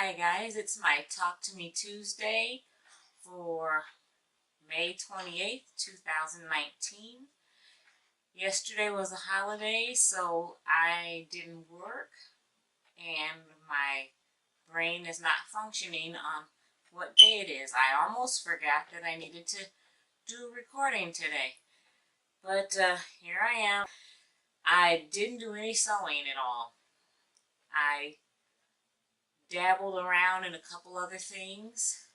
Hi guys, it's my Talk to Me Tuesday for May 28th, 2019. Yesterday was a holiday, so I didn't work and my brain is not functioning on what day it is. I almost forgot that I needed to do recording today, but here I am. I didn't do any sewing at all. I dabbled around in a couple other things.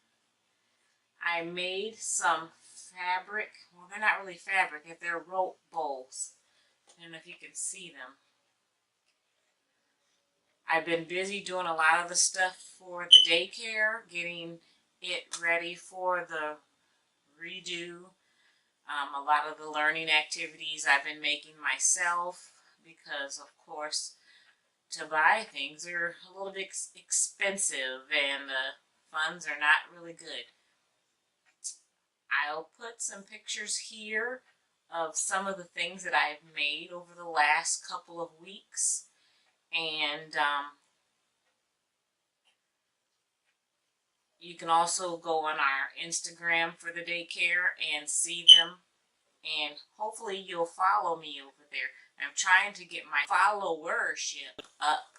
I made some fabric. Well, they're not really fabric. If they're rope bowls. I don't know if you can see them. I've been busy doing a lot of the stuff for the daycare, getting it ready for the redo. A lot of the learning activities I've been making myself because, of course, to buy things are a little bit expensive and the funds are not really good. I'll put some pictures here of some of the things that I've made over the last couple of weeks, and you can also go on our Instagram for the daycare and see them, and hopefully you'll follow me over there. I'm trying to get my followership up,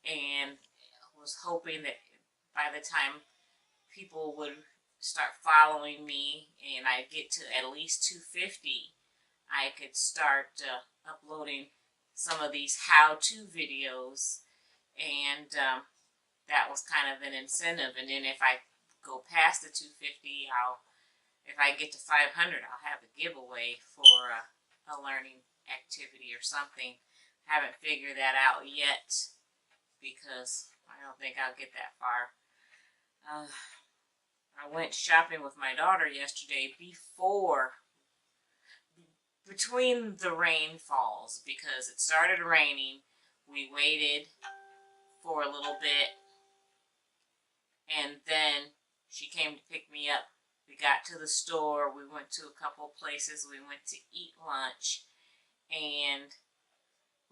and was hoping that by the time people would start following me and I get to at least 250, I could start uploading some of these how-to videos, and that was kind of an incentive. And then if I go past the 250, if I get to 500, I'll have a giveaway for a learning activity or something. Haven't figured that out yet because I don't think I'll get that far. I went shopping with my daughter yesterday between the rainfalls, because it started raining. We waited for a little bit, and then she came to pick me up. We got to the store. We went to a couple places. We went to eat lunch, and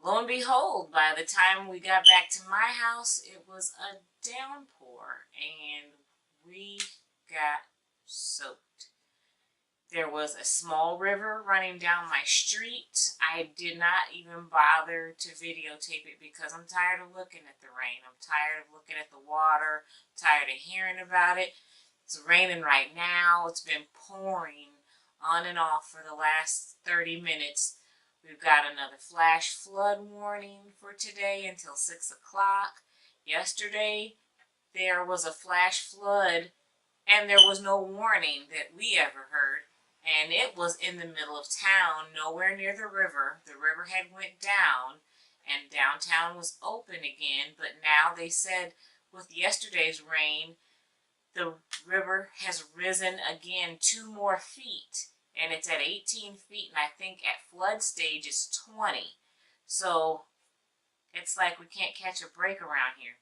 lo and behold, by the time we got back to my house, it was a downpour, and we got soaked. There was a small river running down my street. I did not even bother to videotape it because I'm tired of looking at the rain. I'm tired of looking at the water. I'm tired of hearing about it. It's raining right now. It's been pouring on and off for the last 30 minutes. We've got another flash flood warning for today until 6 o'clock. Yesterday, there was a flash flood, and there was no warning that we ever heard. And it was in the middle of town, nowhere near the river. The river had went down, and downtown was open again. But now they said with yesterday's rain, the river has risen again 2 more feet. And it's at 18 feet, and I think at flood stage it's 20. So it's like we can't catch a break around here.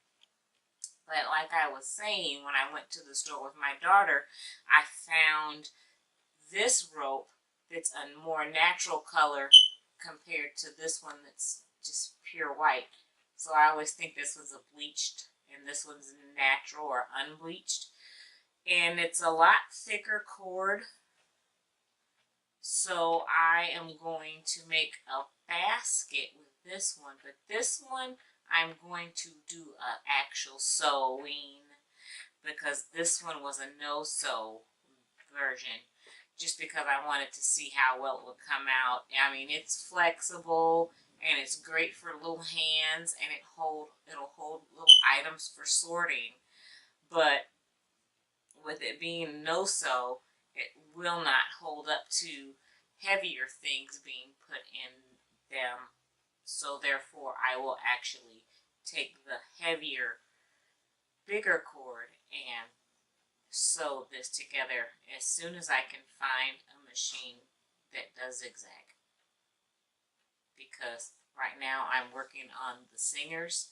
But like I was saying, when I went to the store with my daughter, I found this rope that's a more natural color compared to this one that's just pure white. So I always think this was a bleached and this one's natural or unbleached. And it's a lot thicker cord. So I am going to make a basket with this one, but this one I'm going to do an actual sewing because this one was a no-sew version, just because I wanted to see how well it would come out. I mean, it's flexible and it's great for little hands, and it'll hold little items for sorting. But with it being no-sew, it will not hold up to heavier things being put in them. So therefore, I will actually take the heavier, bigger cord and sew this together as soon as I can find a machine that does zigzag. Because right now I'm working on the Singers,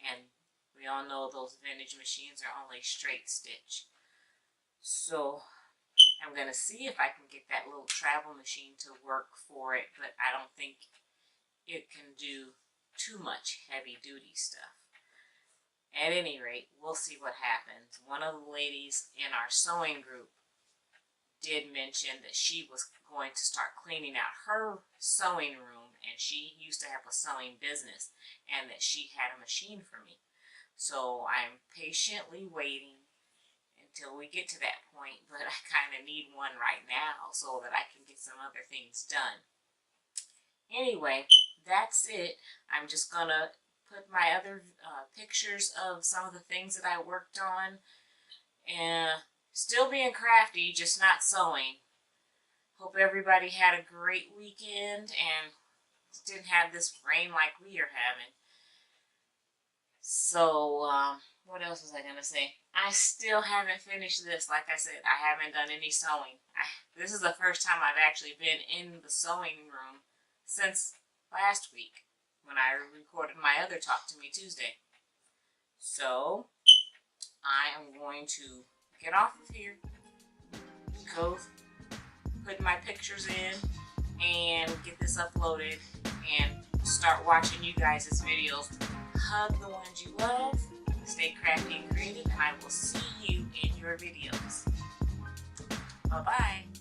and we all know those vintage machines are only straight stitch. So I'm going to see if I can get that little travel machine to work for it, but I don't think it can do too much heavy duty stuff. At any rate, we'll see what happens. One of the ladies in our sewing group did mention that she was going to start cleaning out her sewing room, and she used to have a sewing business, and that she had a machine for me. So I'm patiently waiting until we get to that point, but I kind of need one right now so that I can get some other things done. Anyway, that's it. I'm just gonna put my other pictures of some of the things that I worked on, and still being crafty, just not sewing. Hope everybody had a great weekend and didn't have this rain like we are having. So, what else was I going to say? I still haven't finished this. Like I said, I haven't done any sewing. This is the first time I've actually been in the sewing room since last week when I recorded my other Talk to Me Tuesday. So, I am going to get off of here, go put my pictures in, and get this uploaded, and start watching you guys' videos. Hug the ones you love, stay crafty and creative, and I will see you in your videos. Bye-bye.